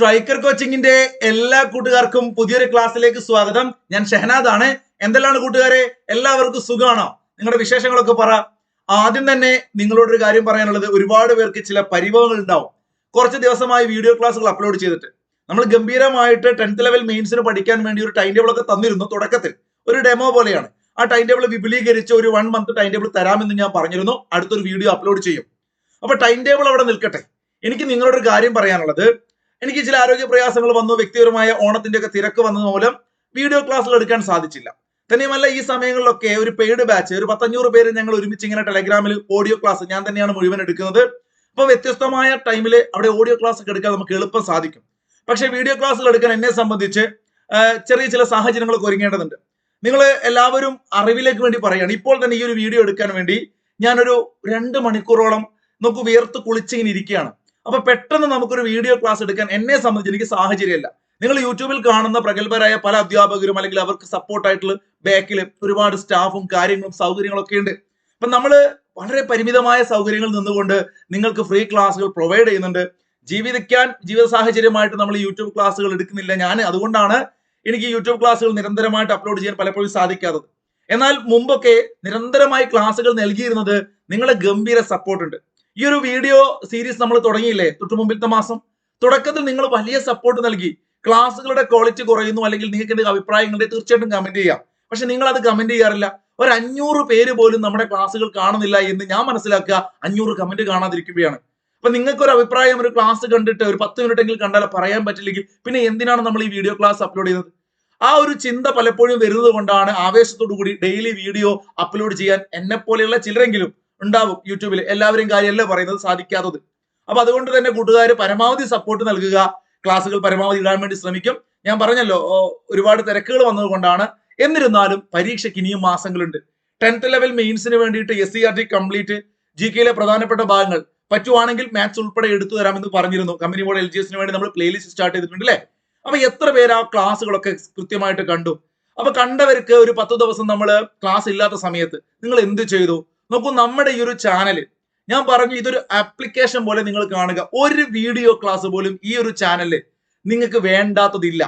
Striker കോച്ചിങ്ങിന്റെ എല്ലാ കൂട്ടുകാർക്കും പുതിയൊരു ക്ലാസ്സിലേക്ക് സ്വാഗതം. ഞാൻ ഷഹനാദ് ആണ്. എന്തെല്ലാണ് കൂട്ടുകാരെ, എല്ലാവർക്കും സുഖമാണോ? നിങ്ങളുടെ വിശേഷങ്ങളൊക്കെ പറ. ആദ്യം തന്നെ നിങ്ങളോടൊരു കാര്യം പറയാനുള്ളത്, ഒരുപാട് പേർക്ക് ചില പരിഭവങ്ങൾ ഉണ്ടാവും. കുറച്ച് ദിവസമായി വീഡിയോ ക്ലാസ്സുകൾ അപ്ലോഡ് ചെയ്തിട്ട് നമ്മൾ ഗംഭീരമായിട്ട് 10th ലെവൽ മെയിൻസിന് പഠിക്കാൻ വേണ്ടി ഒരു ടൈം ടേബിൾ ഒക്കെ തന്നിരുന്നു. തുടക്കത്തിൽ ഒരു ഡെമോ പോലെയാണ്. ആ ടൈം ടേബിൾ വിപുലീകരിച്ച് ഒരു 1 month ടൈം ടേബിൾ തരാമെന്ന് ഞാൻ പറഞ്ഞിരുന്നു. അടുത്തൊരു വീഡിയോ അപ്ലോഡ് ചെയ്യും. അപ്പൊ ടൈം ടേബിൾ അവിടെ നിൽക്കട്ടെ. എനിക്ക് നിങ്ങളോടൊരു കാര്യം പറയാനുള്ളത്, എനിക്ക് ചില ആരോഗ്യ പ്രയാസങ്ങൾ വന്നു, വ്യക്തിപരമായ ഓണത്തിന്റെ ഒക്കെ തിരക്ക് വന്നത് മൂലം വീഡിയോ ക്ലാസ്സുകൾ എടുക്കാൻ സാധിച്ചില്ല. തന്നെയുമല്ല, ഈ സമയങ്ങളിലൊക്കെ ഒരു പെയ്ഡ് ബാച്ച്, ഒരു 500 പേര് ഞങ്ങൾ ഒരുമിച്ച് ഇങ്ങനെ ടെലഗ്രാമിൽ ഓഡിയോ ക്ലാസ് ഞാൻ തന്നെയാണ് മുഴുവൻ എടുക്കുന്നത്. അപ്പൊ വ്യത്യസ്തമായ ടൈമിൽ അവിടെ ഓഡിയോ ക്ലാസ് ഒക്കെ എടുക്കാൻ നമുക്ക് എളുപ്പം സാധിക്കും. പക്ഷെ വീഡിയോ ക്ലാസ്സുകൾ എടുക്കാൻ എന്നെ സംബന്ധിച്ച് ചെറിയ ചില സാഹചര്യങ്ങളൊക്കെ ഒരുങ്ങേണ്ടതുണ്ട്. നിങ്ങൾ എല്ലാവരും അറിവിലേക്ക് വേണ്ടി പറയുകയാണ്. ഇപ്പോൾ തന്നെ ഈ ഒരു വീഡിയോ എടുക്കാൻ വേണ്ടി ഞാനൊരു 2 മണിക്കൂറോളം നമുക്ക് വിയർത്ത് കുളിച്ചിങ്ങനെ ഇരിക്കുകയാണ്. അപ്പൊ പെട്ടെന്ന് നമുക്കൊരു വീഡിയോ ക്ലാസ് എടുക്കാൻ എന്നെ സംബന്ധിച്ച് എനിക്ക് സാഹചര്യമല്ല. നിങ്ങൾ യൂട്യൂബിൽ കാണുന്ന പ്രഗത്ഭരായ പല അധ്യാപകരും അല്ലെങ്കിൽ അവർക്ക് സപ്പോർട്ടായിട്ടുള്ള ബാക്കിൽ ഒരുപാട് സ്റ്റാഫും കാര്യങ്ങളും സൗകര്യങ്ങളൊക്കെ ഉണ്ട്. അപ്പൊ നമ്മൾ വളരെ പരിമിതമായ സൗകര്യങ്ങളിൽ നിന്നുകൊണ്ട് നിങ്ങൾക്ക് ഫ്രീ ക്ലാസ്സുകൾ പ്രൊവൈഡ് ചെയ്യുന്നുണ്ട്. ജീവിത സാഹചര്യമായിട്ട് നമ്മൾ യൂട്യൂബ് ക്ലാസ്സുകൾ എടുക്കുന്നില്ല. അതുകൊണ്ടാണ് എനിക്ക് യൂട്യൂബ് ക്ലാസ്സുകൾ നിരന്തരമായിട്ട് അപ്ലോഡ് ചെയ്യാൻ പലപ്പോഴും സാധിക്കാത്തത്. എന്നാൽ മുമ്പൊക്കെ നിരന്തരമായി ക്ലാസ്സുകൾ നൽകിയിരുന്നത് നിങ്ങളുടെ ഗംഭീര സപ്പോർട്ട് ഉണ്ട്. ഈ ഒരു വീഡിയോ സീരീസ് നമ്മൾ തുടങ്ങിയില്ലേ തൊട്ട് മുമ്പിലത്തെ മാസം, തുടക്കത്തിൽ നിങ്ങൾ വലിയ സപ്പോർട്ട് നൽകി. ക്ലാസ്സുകളുടെ ക്വാളിറ്റി കുറയുന്നു അല്ലെങ്കിൽ നിങ്ങൾക്ക് എന്തെങ്കിലും അഭിപ്രായങ്ങളുണ്ട്, തീർച്ചയായിട്ടും കമന്റ് ചെയ്യാം. പക്ഷെ നിങ്ങൾ അത് കമന്റ് ചെയ്യാറില്ല. ഒരു 500 പേര് പോലും നമ്മുടെ ക്ലാസ്സുകൾ കാണുന്നില്ല എന്ന് ഞാൻ മനസ്സിലാക്കുക 500 കമന്റ് കാണാതിരിക്കുകയാണ്. അപ്പൊ നിങ്ങൾക്ക് ഒരു അഭിപ്രായം, ഒരു ക്ലാസ് കണ്ടിട്ട് ഒരു 10 മിനിറ്റ് എങ്കിലും കണ്ടാൽ പറയാൻ പറ്റില്ലെങ്കിൽ പിന്നെ എന്തിനാണ് നമ്മൾ ഈ വീഡിയോ ക്ലാസ് അപ്ലോഡ് ചെയ്യുന്നത്? ആ ഒരു ചിന്ത പലപ്പോഴും വരുന്നത് കൊണ്ടാണ് ആവേശത്തോടു കൂടി ഡെയിലി വീഡിയോ അപ്ലോഡ് ചെയ്യാൻ എന്നെ പോലെയുള്ള ചിലരെങ്കിലും ഉണ്ടാവും യൂട്യൂബിൽ. എല്ലാവരും കാര്യമല്ല പറയുന്നത്, സാധിക്കാത്തത്. അപ്പൊ അതുകൊണ്ട് തന്നെ കൂട്ടുകാർ പരമാവധി സപ്പോർട്ട് നൽകുക. ക്ലാസ്സുകൾ പരമാവധി ഇടാൻ വേണ്ടി ശ്രമിക്കും. ഞാൻ പറഞ്ഞല്ലോ, ഒരുപാട് തിരക്കുകൾ വന്നതുകൊണ്ടാണ്. എന്നിരുന്നാലും പരീക്ഷയ്ക്ക് ഇനിയും മാസങ്ങളുണ്ട്. 10th ലെവൽ മെയിൻസിന് വേണ്ടിയിട്ട് SCERT കംപ്ലീറ്റ്, GK പ്രധാനപ്പെട്ട ഭാഗങ്ങൾ പറ്റുവാണെങ്കിൽ മാത്സ് ഉൾപ്പെടെ എടുത്തു തരാമെന്ന് പറഞ്ഞിരുന്നു. കമ്പനി ബോർഡ് LGSന് വേണ്ടി നമ്മൾ പ്ലേലിസ്റ്റ് സ്റ്റാർട്ട് ചെയ്തിട്ടുണ്ട് അല്ലേ? അപ്പൊ എത്ര പേര് ആ ക്ലാസ്സുകളൊക്കെ കൃത്യമായിട്ട് കണ്ടു? അപ്പൊ കണ്ടവർക്ക് ഒരു 10 ദിവസം നമ്മൾ ക്ലാസ് ഇല്ലാത്ത സമയത്ത് നിങ്ങൾ എന്ത് ചെയ്തു നോക്കൂ. നമ്മുടെ ഈ ഒരു ചാനല് ഞാൻ പറഞ്ഞു, ഇതൊരു ആപ്ലിക്കേഷൻ പോലെ നിങ്ങൾ കാണുക. ഒരു വീഡിയോ ക്ലാസ് പോലും ഈ ഒരു ചാനലില് നിങ്ങൾക്ക് വേണ്ടാത്തതില്ല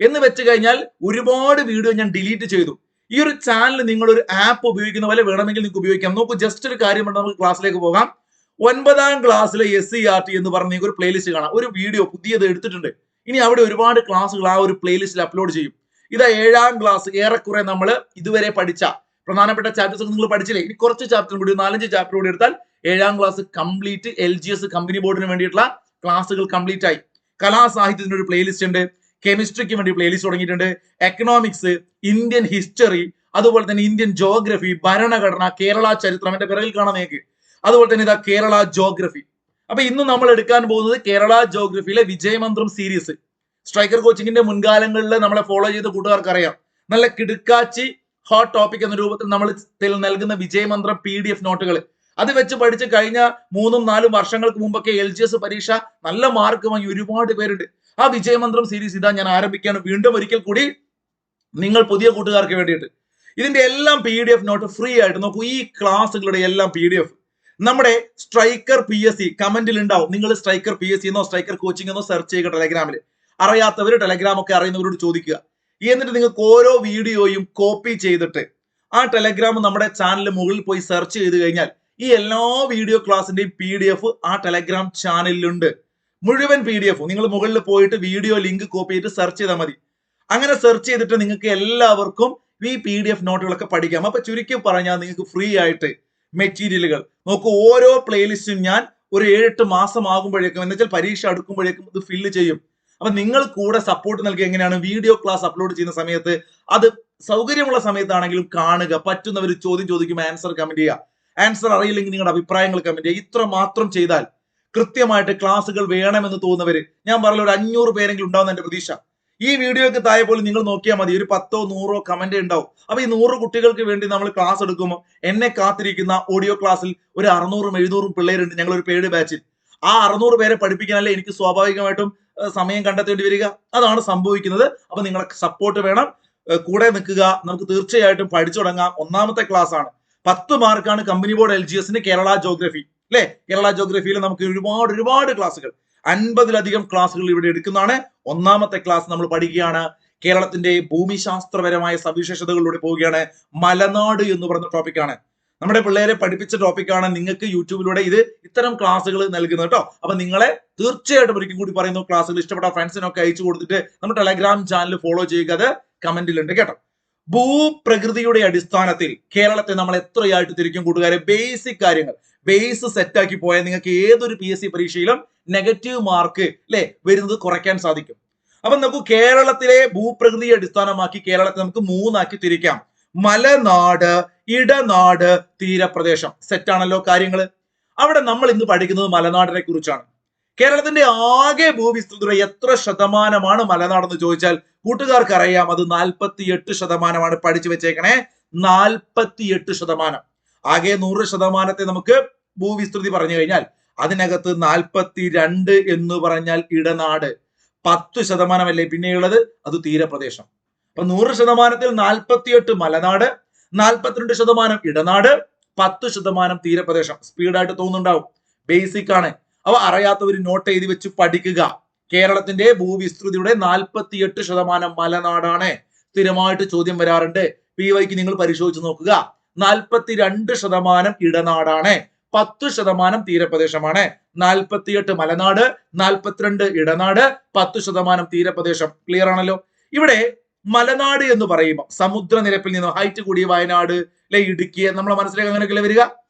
എന്ന് വെച്ച് കഴിഞ്ഞാൽ ഒരുപാട് വീഡിയോ ഞാൻ ഡിലീറ്റ് ചെയ്തു. ഈ ഒരു ചാനൽ നിങ്ങൾ ഒരു ആപ്പ് ഉപയോഗിക്കുന്ന പോലെ വേണമെങ്കിൽ നിങ്ങൾക്ക് ഉപയോഗിക്കാം. നോക്കൂ, ജസ്റ്റ് ഒരു കാര്യം നമുക്ക് ക്ലാസ്സിലേക്ക് പോകാം. 9ാം ക്ലാസ്സിലെ SCERT എന്ന് പറഞ്ഞ ഒരു പ്ലേലിസ്റ്റ് കാണാം. ഒരു വീഡിയോ പുതിയത് എടുത്തിട്ടുണ്ട്. ഇനി അവിടെ ഒരുപാട് ക്ലാസ്സുകൾ ആ ഒരു പ്ലേലിസ്റ്റിൽ അപ്ലോഡ് ചെയ്യും. ഇതാ 7ാം ക്ലാസ്. ഏറെക്കുറെ നമ്മൾ ഇതുവരെ പഠിച്ച പ്രധാനപ്പെട്ട ചാപ്റ്റേഴ്സ് ഒക്കെ നിങ്ങൾ പഠിച്ചില്ലേ? ഇനി കുറച്ച് ചാപ്റ്റർ കൂടി, 4-5 ചാപ്റ്റർ കൂടി എടുത്താൽ 7ാം ക്ലാസ് കംപ്ലീറ്റ്. LGS കമ്പനി ബോർഡിന് വേണ്ടിയിട്ടുള്ള ക്ലാസ്സുകൾ കംപ്ലീറ്റ് ആയി. കലാസാഹിത്യത്തിന് ഒരു പ്ലേലിസ്റ്റ് ഉണ്ട്. കെമിസ്ട്രിക്ക് വേണ്ടി പ്ലേലിസ്റ്റ് തുടങ്ങിയിട്ടുണ്ട്. എക്കണോമിക്സ്, ഇന്ത്യൻ ഹിസ്റ്ററി, അതുപോലെ തന്നെ ഇന്ത്യൻ ജോഗ്രഫി, ഭരണഘടന, കേരള ചരിത്രം എന്റെ പിറകിൽ കാണാൻ നിങ്ങൾക്ക്. അതുപോലെ തന്നെ ഇതാ കേരള ജോഗ്രഫി. അപ്പൊ ഇന്ന് നമ്മൾ എടുക്കാൻ പോകുന്നത് കേരള ജോഗ്രഫിയിലെ വിജയമന്ത്രം സീരീസ്. സ്ട്രൈക്കർ കോച്ചിങ്ങിന്റെ മുൻകാലങ്ങളിൽ നമ്മളെ ഫോളോ ചെയ്ത കൂട്ടുകാർക്ക് അറിയാം, നല്ല കിടുക്കാച്ചി ഹോട്ട് ടോപ്പിക് എന്ന രൂപത്തിൽ നമ്മൾ നൽകുന്ന വിജയമന്ത്രം PDF നോട്ടുകൾ അത് വെച്ച് പഠിച്ച് കഴിഞ്ഞ 3-4 വർഷങ്ങൾക്ക് മുമ്പൊക്കെ LGS പരീക്ഷ നല്ല മാർക്ക് വാങ്ങി ഒരുപാട് പേരുണ്ട്. ആ വിജയമന്ത്രം സീരീസ് ഇതാ ഞാൻ ആരംഭിക്കുകയാണ് വീണ്ടും ഒരിക്കൽ കൂടി നിങ്ങൾ പുതിയ കൂട്ടുകാർക്ക് വേണ്ടിയിട്ട്. ഇതിന്റെ എല്ലാം PDF നോട്ട് ഫ്രീ ആയിട്ട് നോക്കൂ. ഈ ക്ലാസ്സുകളുടെ എല്ലാം PDF നമ്മുടെ സ്ട്രൈക്കർ PSC കമന്റിൽ ഉണ്ടാവും. നിങ്ങൾ സ്ട്രൈക്കർ PSC എന്നോ സ്ട്രൈക്കർ കോച്ചിങ് എന്നോ സെർച്ച് ചെയ്യുക ടെലഗ്രാമിൽ. അറിയാത്തവർ ടെലഗ്രാം ഒക്കെ അറിയുന്നവരോട് ചോദിക്കുക. എന്നിട്ട് നിങ്ങൾക്ക് ഓരോ വീഡിയോയും കോപ്പി ചെയ്തിട്ട് ആ ടെലഗ്രാം നമ്മുടെ ചാനലിന് മുകളിൽ പോയി സെർച്ച് ചെയ്ത് കഴിഞ്ഞാൽ ഈ എല്ലാ വീഡിയോ ക്ലാസിന്റെയും PDF ആ ടെലഗ്രാം ചാനലിലുണ്ട്. മുഴുവൻ PDF നിങ്ങൾ മുകളിൽ പോയിട്ട് വീഡിയോ ലിങ്ക് കോപ്പി ചെയ്തിട്ട് സെർച്ച് ചെയ്താൽ മതി. അങ്ങനെ സെർച്ച് ചെയ്തിട്ട് നിങ്ങൾക്ക് എല്ലാവർക്കും ഈ PDF നോട്ടുകളൊക്കെ പഠിക്കാം. അപ്പൊ ചുരുക്കി പറഞ്ഞാൽ നിങ്ങൾക്ക് ഫ്രീ ആയിട്ട് മെറ്റീരിയലുകൾ നോക്കൂ. ഓരോ പ്ലേലിസ്റ്റും ഞാൻ ഒരു 7-8 മാസം ആകുമ്പോഴേക്കും, എന്ന് വെച്ചാൽ പരീക്ഷ അടുക്കുമ്പോഴേക്കും ഇത് ഫില്ല് ചെയ്യും. അപ്പൊ നിങ്ങൾ കൂടെ സപ്പോർട്ട് നൽകി എങ്ങനെയാണ് വീഡിയോ ക്ലാസ് അപ്ലോഡ് ചെയ്യുന്ന സമയത്ത്, അത് സൗകര്യമുള്ള സമയത്താണെങ്കിലും കാണുക. പറ്റുന്നവർ ചോദ്യം ചോദിക്കുമ്പോൾ ആൻസർ കമന്റ് ചെയ്യുക. ആൻസർ അറിയില്ലെങ്കിൽ നിങ്ങളുടെ അഭിപ്രായങ്ങൾ കമന്റ് ചെയ്യുക. ഇത്ര മാത്രം ചെയ്താൽ കൃത്യമായിട്ട് ക്ലാസ്സുകൾ വേണമെന്ന് തോന്നുന്നവര്, ഞാൻ പറഞ്ഞ ഒരു 500 പേരെങ്കിലും ഉണ്ടാവുന്ന എന്റെ പ്രതീക്ഷ. ഈ വീഡിയോക്ക് താഴെ പോലും നിങ്ങൾ നോക്കിയാൽ മതി, ഒരു 10-100 കമന്റ് ഉണ്ടാവും. അപ്പൊ ഈ 100 കുട്ടികൾക്ക് വേണ്ടി നമ്മൾ ക്ലാസ് എടുക്കുമ്പോൾ എന്നെ കാത്തിരിക്കുന്ന ഓഡിയോ ക്ലാസ്സിൽ ഒരു 600-700 പിള്ളേരുണ്ട്. ഞങ്ങൾ ഒരു പെയ്ഡ് ബാച്ചിൽ. ആ 600 പേരെ പഠിപ്പിക്കാനല്ലേ എനിക്ക് സ്വാഭാവികമായിട്ടും സമയം കണ്ടെത്തേണ്ടി വരിക. അതാണ് സംഭവിക്കുന്നത്. അപ്പൊ നിങ്ങളുടെ സപ്പോർട്ട് വേണം, കൂടെ നിൽക്കുക. നമുക്ക് തീർച്ചയായിട്ടും പഠിച്ചു തുടങ്ങാം. 1ാമത്തെ ക്ലാസ് ആണ്. 10 മാർക്കാണ് കമ്പനി ബോർഡ് LGSന് കേരള ജോഗ്രഫി അല്ലെ? കേരള ജോഗ്രഫിയിൽ നമുക്ക് ഒരുപാട് ക്ലാസ്സുകൾ. 50-ലധികം ക്ലാസ്സുകൾ ഇവിടെ എടുക്കുന്നതാണ്. ഒന്നാമത്തെ ക്ലാസ് നമ്മൾ പഠിക്കുകയാണ് കേരളത്തിന്റെ ഭൂമിശാസ്ത്രപരമായ സവിശേഷതകളിലൂടെ പോവുകയാണ്. മലനാട് എന്ന് പറയുന്ന ടോപ്പിക്കാണ്. നമ്മുടെ പിള്ളേരെ പഠിപ്പിച്ച ടോപ്പിക്കാണ്. നിങ്ങൾക്ക് യൂട്യൂബിലൂടെ ഇത്തരം ക്ലാസ്സുകൾ നൽകുന്നത് കേട്ടോ. അപ്പൊ നിങ്ങളെ തീർച്ചയായിട്ടും ഒരിക്കൽ കൂടി പറയുന്നു, ക്ലാസ്സുകൾ ഇഷ്ടപ്പെട്ട ഫ്രണ്ട്സിനൊക്കെ അയച്ചു കൊടുത്തിട്ട് നമ്മുടെ ടെലഗ്രാം ചാനൽ ഫോളോ ചെയ്യുക. അത് കമന്റിലുണ്ട് കേട്ടോ. ഭൂപ്രകൃതിയുടെ അടിസ്ഥാനത്തിൽ കേരളത്തെ നമ്മൾ എത്രയായിട്ട് തിരിക്കും കൂട്ടുകാരെ? ബേസിക് കാര്യങ്ങൾ ബേസ് സെറ്റാക്കി പോയാൽ നിങ്ങൾക്ക് ഏതൊരു PSC പരീക്ഷയിലും നെഗറ്റീവ് മാർക്ക് വരുന്നത് കുറയ്ക്കാൻ സാധിക്കും. അപ്പൊ നമുക്ക് കേരളത്തിലെ ഭൂപ്രകൃതിയെ അടിസ്ഥാനമാക്കി കേരളത്തെ നമുക്ക് 3 ആക്കി തിരിക്കാം. മലനാട്, ഇടനാട്, തീരപ്രദേശം. സെറ്റാണല്ലോ കാര്യങ്ങൾ. അവിടെ നമ്മൾ ഇന്ന് പഠിക്കുന്നത് മലനാടിനെ കുറിച്ചാണ്. കേരളത്തിന്റെ ആകെ ഭൂവിസ്തൃതിയുടെ എത്ര ശതമാനമാണ് മലനാടെന്ന് ചോദിച്ചാൽ കൂട്ടുകാർക്ക് അറിയാം, അത് 48%. പഠിച്ചു വെച്ചേക്കണേ, 48%. ആകെ 100% നമുക്ക് ഭൂവിസ്തൃതി പറഞ്ഞു കഴിഞ്ഞാൽ അതിനകത്ത് 42 എന്ന് പറഞ്ഞാൽ ഇടനാട്, 10% പിന്നെയുള്ളത് അത് തീരപ്രദേശം. അപ്പൊ 100%-ൽ 48 മലനാട്, 42% ഇടനാട്, 10% തീരപ്രദേശം. സ്പീഡായിട്ട് തോന്നുന്നുണ്ടാവും, ബേസിക് ആണ്. അവ അറിയാത്തവർ നോട്ട് എഴുതി വെച്ച് പഠിക്കുക. കേരളത്തിന്റെ ഭൂവിസ്തൃതിയുടെ 48% മലനാടാണ്. സ്ഥിരമായിട്ട് ചോദ്യം വരാറുണ്ട്. PYക്ക് നിങ്ങൾ പരിശോധിച്ച് നോക്കുക. 42% ഇടനാടാണ്, 10% തീരപ്രദേശമാണ്. 48 മലനാട്, 42 ഇടനാട്, 10% തീരപ്രദേശം. ക്ലിയർ ആണല്ലോ? ഇവിടെ മലനാട് എന്ന് പറയുമ്പോൾ സമുദ്രനിരപ്പിൽ നിന്ന് ഹൈറ്റ് കൂടിയ വയനാട്, ഇടുക്കി, നമ്മുടെ മനസ്സിലേക്ക് അങ്ങനെയൊക്കെ വരിക.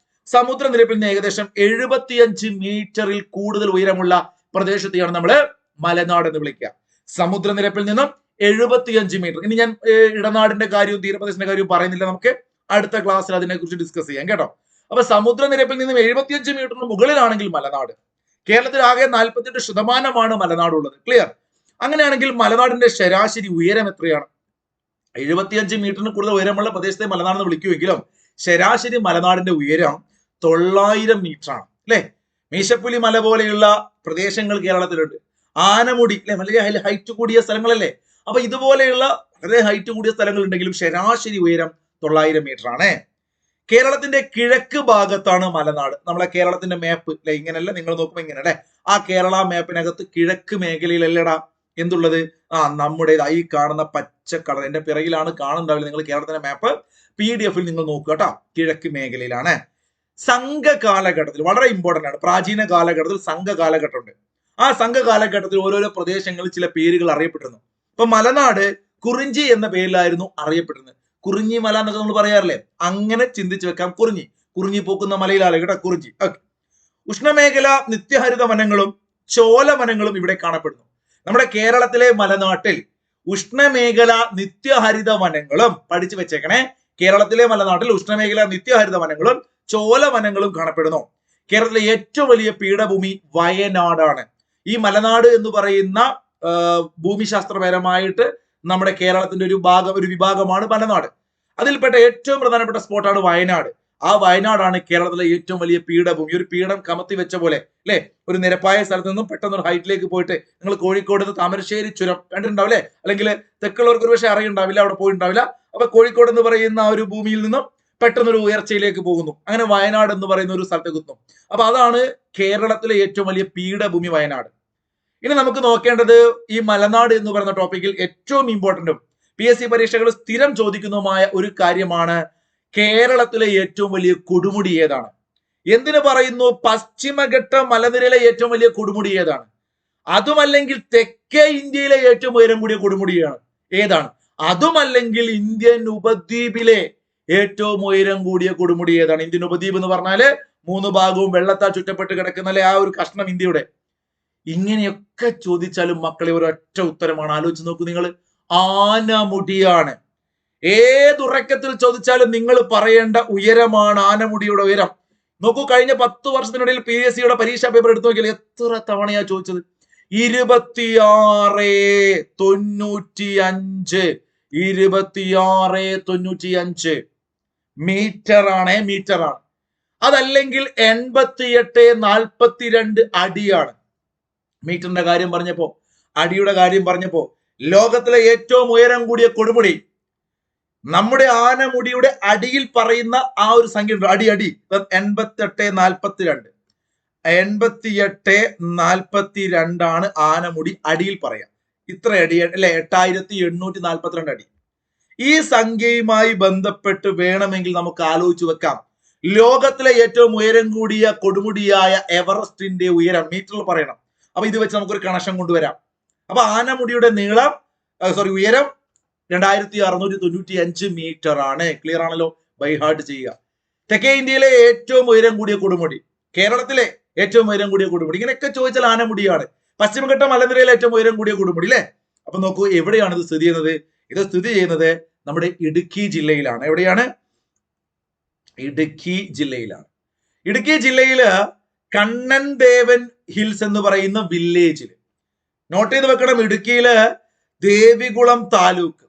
സമുദ്രനിരപ്പിൽ നിന്ന് ഏകദേശം 75 മീറ്ററിൽ കൂടുതൽ ഉയരമുള്ള പ്രദേശത്തെയാണ് നമ്മൾ മലനാട് എന്ന് വിളിക്കുക. സമുദ്രനിരപ്പിൽ നിന്നും 75 മീറ്റർ. ഇനി ഞാൻ ഇടനാടിന്റെ കാര്യവും തീരപ്രദേശത്തിന്റെ കാര്യവും പറയുന്നില്ല, നമുക്ക് അടുത്ത ക്ലാസ്സിൽ അതിനെക്കുറിച്ച് ഡിസ്കസ് ചെയ്യാം കേട്ടോ. അപ്പൊ സമുദ്രനിരപ്പിൽ നിന്നും 75 മീറ്ററിന് മുകളിലാണെങ്കിൽ മലനാട്. കേരളത്തിൽ ആകെ 48% മലനാട് ഉള്ളത്. ക്ലിയർ? അങ്ങനെയാണെങ്കിൽ മലനാടിന്റെ ശരാശരി ഉയരം എത്രയാണ്? 75 മീറ്ററിന് കൂടുതൽ ഉയരമുള്ള പ്രദേശത്തെ മലനാടെന്ന് വിളിക്കുമെങ്കിലും ശരാശരി മലനാടിന്റെ ഉയരം 900 മീറ്റർ ആണ്. അല്ലെ? മീശപ്പുലി മല പോലെയുള്ള പ്രദേശങ്ങൾ കേരളത്തിലുണ്ട്. ആനമുടി വളരെ ഹൈറ്റ് കൂടിയ സ്ഥലങ്ങളല്ലേ? അപ്പൊ ഇതുപോലെയുള്ള വളരെ ഹൈറ്റ് കൂടിയ സ്ഥലങ്ങൾ ഉണ്ടെങ്കിലും ശരാശരി ഉയരം 900 മീറ്റർ ആണ്. കേരളത്തിന്റെ കിഴക്ക് ഭാഗത്താണ് മലനാട്. നമ്മളെ കേരളത്തിന്റെ മാപ്പ് ഇങ്ങനെയല്ല, നിങ്ങൾ നോക്കുമ്പോ ഇങ്ങനെ ആ കേരള മാപ്പിനകത്ത് കിഴക്ക് മേഖലയിലല്ലടാ എന്തുള്ളത്? നമ്മുടെ ഈ കാണുന്ന പച്ച കളർ, എന്റെ പിറകിലാണ് കാണുന്നുണ്ടാവില്ല നിങ്ങൾ കേരളത്തിന്റെ മാപ്പ്. PDF-ൽ നിങ്ങൾ നോക്കുക കേട്ടോ. കിഴക്ക് മേഖലയിലാണ്. സംഘകാലഘട്ടത്തിൽ വളരെ ഇമ്പോർട്ടന്റ് ആണ്. പ്രാചീന കാലഘട്ടത്തിൽ സംഘകാലഘട്ടം ഉണ്ട്. ആ സംഘകാലഘട്ടത്തിൽ ഓരോരോ പ്രദേശങ്ങളിൽ ചില പേരുകൾ അറിയപ്പെട്ടിരുന്നു. ഇപ്പൊ മലനാട് കുറിഞ്ചി എന്ന പേരിലായിരുന്നു അറിയപ്പെട്ടിരുന്നത്. കുറിഞ്ഞി മല എന്നൊക്കെ നമ്മൾ പറയാറില്ലേ? അങ്ങനെ ചിന്തിച്ചു വെക്കാം. കുറിഞ്ഞി പൂക്കുന്ന മലയിലാണ് കേട്ടോ കുറിഞ്ചി. ഓക്കെ. ഉഷ്ണമേഖല നിത്യഹരിത വനങ്ങളും ചോലവനങ്ങളും ഇവിടെ കാണപ്പെടുന്നു. നമ്മുടെ കേരളത്തിലെ മലനാട്ടിൽ ഉഷ്ണമേഖല നിത്യഹരിത വനങ്ങളും പഠിച്ചു വെച്ചേക്കണേ. കേരളത്തിലെ മലനാട്ടിൽ ഉഷ്ണമേഖല നിത്യഹരിത വനങ്ങളും ചോലവനങ്ങളും കാണപ്പെടുന്നു. കേരളത്തിലെ ഏറ്റവും വലിയ പീഠഭൂമി വയനാടാണ്. ഈ മലനാട് എന്ന് പറയുന്ന ഭൂമിശാസ്ത്രപരമായിട്ട് നമ്മുടെ കേരളത്തിന്റെ ഒരു വിഭാഗമാണ് മലനാട്. അതിൽപ്പെട്ട ഏറ്റവും പ്രധാനപ്പെട്ട സ്പോട്ടാണ് വയനാട്. ആ വയനാടാണ് കേരളത്തിലെ ഏറ്റവും വലിയ പീഠഭൂമി. ഒരു പീഠം കമത്തി വെച്ച പോലെ അല്ലെ? ഒരു നിരപ്പായ സ്ഥലത്ത് നിന്നും പെട്ടെന്ന് ഒരു ഹൈറ്റിലേക്ക് പോയിട്ട് നിങ്ങൾ കോഴിക്കോട് താമരശ്ശേരി ചുരം കണ്ടിട്ടുണ്ടാവില്ലേ? അല്ലെങ്കിൽ തെക്കുള്ളവർക്ക് ഒരു പക്ഷേ അറിയുണ്ടാവില്ല, അവിടെ പോയിട്ടുണ്ടാവില്ല. അപ്പൊ കോഴിക്കോട് എന്ന് പറയുന്ന ഒരു ഭൂമിയിൽ നിന്നും പെട്ടെന്നൊരു ഉയർച്ചയിലേക്ക് പോകുന്നു. അങ്ങനെ വയനാട് എന്ന് പറയുന്ന ഒരു സ്ഥലത്തേക്ക് എത്തുന്നു. അപ്പൊ അതാണ് കേരളത്തിലെ ഏറ്റവും വലിയ പീഠഭൂമി വയനാട്. ഇനി നമുക്ക് നോക്കേണ്ടത് ഈ മലനാട് എന്ന് പറയുന്ന ടോപ്പിക്കിൽ ഏറ്റവും ഇമ്പോർട്ടന്റും PSC പരീക്ഷകൾ സ്ഥിരം ചോദിക്കുന്നതുമായ ഒരു കാര്യമാണ് കേരളത്തിലെ ഏറ്റവും വലിയ കൊടുമുടി ഏതാണ്? എന്തിനു പറയുന്നു പശ്ചിമഘട്ട മലനിരയിലെ ഏറ്റവും വലിയ കൊടുമുടി ഏതാണ്? അതുമല്ലെങ്കിൽ തെക്കേ ഇന്ത്യയിലെ ഏറ്റവും ഉയരം കൂടിയ കൊടുമുടിയാണ് ഏതാണ്? അതുമല്ലെങ്കിൽ ഇന്ത്യൻ ഉപദ്വീപിലെ ഏറ്റവും ഉയരം കൂടിയ കൊടുമുടി ഏതാണ്? ഇന്ത്യൻ ഉപദ്വീപ് എന്ന് പറഞ്ഞാല് 3 ഭാഗവും വെള്ളത്താൽ ചുറ്റപ്പെട്ട് കിടക്കുന്ന ആ ഒരു കഷ്ണം ഇന്ത്യയുടെ. ഇങ്ങനെയൊക്കെ ചോദിച്ചാലും മക്കളെ ഒരൊറ്റ ഉത്തരമാണ്. ആലോചിച്ച് നോക്കൂ നിങ്ങൾ, ആനമുടിയാണ്. ഏതുറക്കത്തിൽ ചോദിച്ചാലും നിങ്ങൾ പറയേണ്ട ഉയരമാണ് ആനമുടിയുടെ ഉയരം. നോക്കൂ, കഴിഞ്ഞ 10 വർഷത്തിനിടയിൽ PSC-യുടെ പരീക്ഷാ പേപ്പർ എടുത്തു നോക്കിയാൽ എത്ര തവണയാ ചോദിച്ചത്? 26.95 26.95 മീറ്റർ ആണ്. അതല്ലെങ്കിൽ 88.42 അടിയാണ്. മീറ്ററിന്റെ കാര്യം പറഞ്ഞപ്പോ, അടിയുടെ കാര്യം പറഞ്ഞപ്പോ, ലോകത്തിലെ ഏറ്റവും ഉയരം കൂടിയ കൊടുമുടി നമ്മുടെ ആനമുടിയുടെ അടിയിൽ പറയുന്ന ആ ഒരു സംഖ്യ ഉണ്ട്. അടി 88.42 8842 ആനമുടി അടിയിൽ പറയാം. ഇത്ര അടി അല്ലെ, 8842 അടി. ഈ സംഖ്യയുമായി ബന്ധപ്പെട്ട് വേണമെങ്കിൽ നമുക്ക് ആലോചിച്ച് വെക്കാം, ലോകത്തിലെ ഏറ്റവും ഉയരം കൂടിയ കൊടുമുടിയായ എവറസ്റ്റിന്റെ ഉയരം മീറ്ററിൽ പറയണം. അപ്പൊ ഇത് വെച്ച് നമുക്കൊരു കണക്ഷൻ കൊണ്ടുവരാം. അപ്പൊ ആനമുടിയുടെ നീളം ഉയരം 2695 മീറ്റർ ആണ്. ക്ലിയർ ആണല്ലോ, ബൈ ഹാർട്ട് ചെയ്യുക. തെക്കേ ഇന്ത്യയിലെ ഏറ്റവും ഉയരം കൂടിയ കൊടുമുടി, കേരളത്തിലെ ഏറ്റവും ഉയരം കൂടിയ കൊടുമുടി, ഇങ്ങനെയൊക്കെ ചോദിച്ചാൽ ആനമുടിയാണ്. പശ്ചിമഘട്ട മലനിരയിലെ ഏറ്റവും ഉയരം കൂടിയ കൊടുമുടി അല്ലെ. അപ്പൊ നോക്കൂ, എവിടെയാണ് ഇത് സ്ഥിതി ചെയ്യുന്നത്? ഇത് സ്ഥിതി ചെയ്യുന്നത് നമ്മുടെ ഇടുക്കി ജില്ലയിലാണ്. എവിടെയാണ്? ഇടുക്കി ജില്ലയിലാണ്. ഇടുക്കി ജില്ലയില് കണ്ണൻ ദേവൻ ഹിൽസ് എന്ന് പറയുന്ന വില്ലേജിൽ, നോട്ട് ചെയ്ത് വെക്കണം, ഇടുക്കിയില് ദേവികുളം താലൂക്ക്,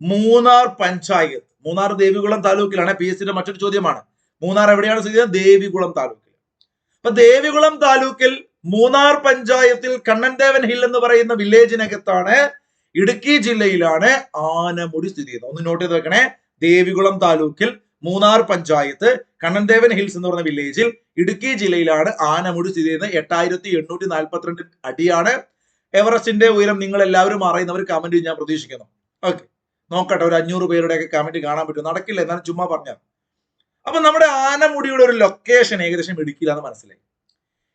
മൂന്നാർ പഞ്ചായത്ത്. മൂന്നാർ ദേവികുളം താലൂക്കിലാണ്. PSCയുടെ മറ്റൊരു ചോദ്യമാണ്, മൂന്നാർ എവിടെയാണ് സ്ഥിതി ചെയ്യുന്നത്? ദേവികുളം താലൂക്കിൽ. അപ്പൊ ദേവികുളം താലൂക്കിൽ മൂന്നാർ പഞ്ചായത്തിൽ കണ്ണൻ ദേവൻ ഹിൽ എന്ന് പറയുന്ന വില്ലേജിനകത്താണ്, ഇടുക്കി ജില്ലയിലാണ് ആനമുടി സ്ഥിതി ചെയ്യുന്നത്. ഒന്ന് നോട്ട് ചെയ്ത് വെക്കണേ, ദേവികുളം താലൂക്കിൽ മൂന്നാർ പഞ്ചായത്ത് കണ്ണൻ ദേവൻ ഹിൽസ് എന്ന് പറയുന്ന വില്ലേജിൽ ഇടുക്കി ജില്ലയിലാണ് ആനമുടി സ്ഥിതി ചെയ്യുന്നത്. 8842 അടിയാണ്. എവറസ്റ്റിന്റെ ഉയരം നിങ്ങൾ എല്ലാവരും അറിയുന്നവർ കമന്റ് ഞാൻ പ്രതീക്ഷിക്കുന്നു. ഓക്കെ, നോക്കട്ടെ, ഒരു 500 പേരുടെയൊക്കെ കമന്റ് കാണാൻ പറ്റും. നടക്കില്ല, എന്നാലും ചുമ്മാ പറഞ്ഞാൽ. അപ്പൊ നമ്മുടെ ആനമുടിയുടെ ഒരു ലൊക്കേഷൻ ഏകദേശം ഇടുക്കിയിലാന്ന് മനസ്സിലായി.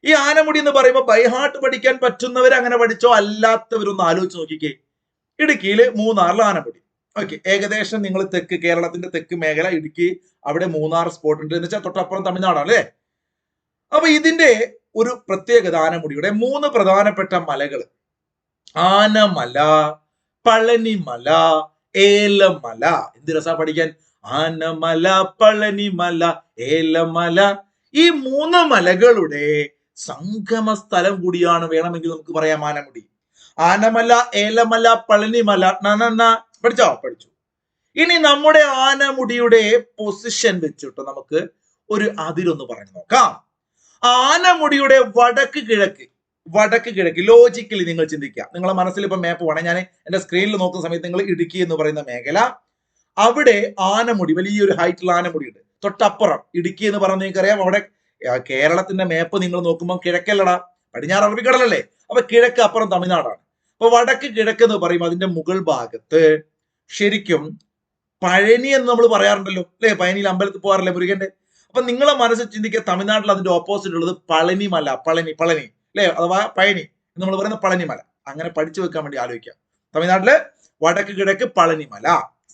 ഈ ആനമുടി എന്ന് പറയുമ്പോൾ ബൈ ഹാർട്ട് പഠിക്കാൻ പറ്റുന്നവർ അങ്ങനെ പഠിച്ചോ, അല്ലാത്തവരൊന്ന് ആലോചിച്ച് നോക്കിക്കേ. ഇടുക്കിയിൽ മൂന്നാറിൽ ആനമുടി. ഓക്കെ, ഏകദേശം നിങ്ങൾ തെക്ക്, കേരളത്തിന്റെ തെക്ക് മേഖല ഇടുക്കി, അവിടെ മൂന്നാർ സ്പോട്ട് ഉണ്ട് എന്ന് വെച്ചാൽ തൊട്ടപ്പുറം തമിഴ്നാടാണ് അല്ലേ. അപ്പൊ ഇതിന്റെ ഒരു പ്രത്യേകത, ആനമുടിയുടെ 3 പ്രധാനപ്പെട്ട മലകൾ, ആനമല, പളനിമല, ഏലമല. എന്ത് രസാ പഠിക്കാൻ, ആനമല, പളനിമല, ഏലമല. ഈ 3 മലകളുടെ സംഗമ സ്ഥലം കൂടിയാണ് വേണമെങ്കിൽ നമുക്ക് പറയാം ആനമുടി. ആനമല, ഏലമല, പളനിമല. പഠിച്ചോ? പഠിച്ചു. ഇനി നമ്മുടെ ആനമുടിയുടെ പൊസിഷൻ വെച്ചിട്ട് നമുക്ക് ഒരു അതിരൊന്ന് പറഞ്ഞു നോക്കാം. ആനമുടിയുടെ വടക്ക് കിഴക്ക് ലോജിക്കലി നിങ്ങൾ ചിന്തിക്കുക. നിങ്ങളെ മനസ്സിൽ ഇപ്പൊ മാപ്പ് വേണം, ഞാൻ എന്റെ സ്ക്രീനിൽ നോക്കുന്ന സമയത്ത് നിങ്ങൾ ഇടുക്കി എന്ന് പറയുന്ന മേഖല, അവിടെ ആനമുടി, വലിയൊരു ഹൈറ്റുള്ള ആനമുടി ഉണ്ട്. തൊട്ടപ്പുറം ഇടുക്കി എന്ന് പറഞ്ഞാൽ നിങ്ങൾക്കറിയാം, അവിടെ കേരളത്തിന്റെ മാപ്പ് നിങ്ങൾ നോക്കുമ്പോൾ കിഴക്കല്ലടാ, പടിഞ്ഞാറ് അറബിക്കടലല്ലേ. അപ്പൊ കിഴക്ക് അപ്പുറം തമിഴ്നാടാണ്. അപ്പൊ വടക്ക് കിഴക്ക് എന്ന് പറയുമ്പോൾ അതിന്റെ മുകൾ ഭാഗത്ത് ശരിക്കും പഴനി എന്ന് നമ്മൾ പറയാറുണ്ടല്ലോ അല്ലെ, പഴനിയിൽ അമ്പലത്തിൽ പോകാറില്ലേ മുരുകന്റെ. അപ്പൊ നിങ്ങളെ മനസ്സിൽ ചിന്തിക്കുക, തമിഴ്നാട്ടിൽ അതിന്റെ ഓപ്പോസിറ്റ് ഉള്ളത് പളനിമല, പളനി അല്ലെ, അഥവാ പഴനി എന്ന് നമ്മൾ പറയുന്ന പളനിമല. അങ്ങനെ പഠിച്ചു വെക്കാൻ വേണ്ടി ആലോചിക്കാം. തമിഴ്നാട്ടില് വടക്ക് കിഴക്ക് പളനിമല,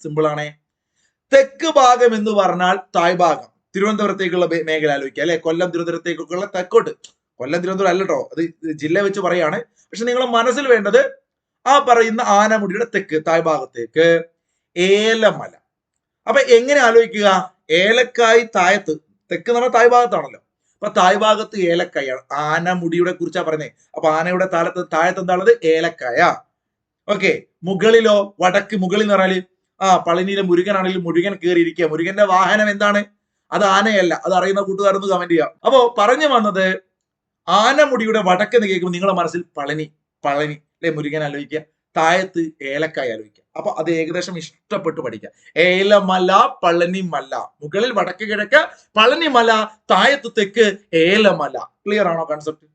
സിമ്പിൾ ആണേ. തെക്ക് ഭാഗം എന്ന് പറഞ്ഞാൽ തായ് ഭാഗം, തിരുവനന്തപുരത്തേക്കുള്ള മേഖല ആലോചിക്കുക അല്ലെ. കൊല്ലം തിരുവനന്തപുരത്തേക്കുള്ള തെക്കോട്ട്, കൊല്ലം തിരുവനന്തപുരം അല്ലട്ടോ, അത് ജില്ല വെച്ച് പറയാണ്. പക്ഷെ നിങ്ങളെ മനസ്സിൽ വേണ്ടത് ആ പറയുന്ന ആനമുടിയുടെ തെക്ക് തായ് ഭാഗത്തേക്ക് ഏലമല. അപ്പൊ എങ്ങനെ ആലോചിക്കുക, ഏലക്കായ് താഴത്ത്, തെക്ക് നമ്മുടെ തായ് ഭാഗത്താണല്ലോ. അപ്പൊ തായ് ഭാഗത്ത് ഏലക്കായാണ്. ആനമുടിയുടെ കുറിച്ചാ പറയുന്നത്. അപ്പൊ ആനയുടെ താഴത്ത് എന്താണത്? ഏലക്കായ. ഓക്കെ, മുകളിലോ, വടക്ക് മുകളിൽ എന്ന് പറഞ്ഞാല് പളനിയിലെ മുരുകനാണെങ്കിലും മുരുകൻ കയറിയിരിക്കുക. മുരുകന്റെ വാഹനം എന്താണ്? അത് ആനയല്ല. അത് അറിയുന്ന കൂട്ടുകാരൊന്ന് കമന്റ് ചെയ്യാം. അപ്പോ പറഞ്ഞു വന്നത്, ആനമുടിയുടെ വടക്ക് എന്ന് കേൾക്കുമ്പോൾ നിങ്ങളുടെ മനസ്സിൽ പളനി അല്ലെ, മുരുകൻ ആലോചിക്കുക, താഴത്ത് ഏലക്കായ ആലോചിക്കുക. അപ്പൊ അത് ഏകദേശം ഇഷ്ടപ്പെട്ട് പഠിക്കുക. ഏലമല, പളനിമല, മുകളിൽ വടക്ക് കിഴക്ക് പളനിമല, താഴത്ത് തെക്ക് ഏലമല. ക്ലിയർ ആണോ കൺസെപ്റ്റ്?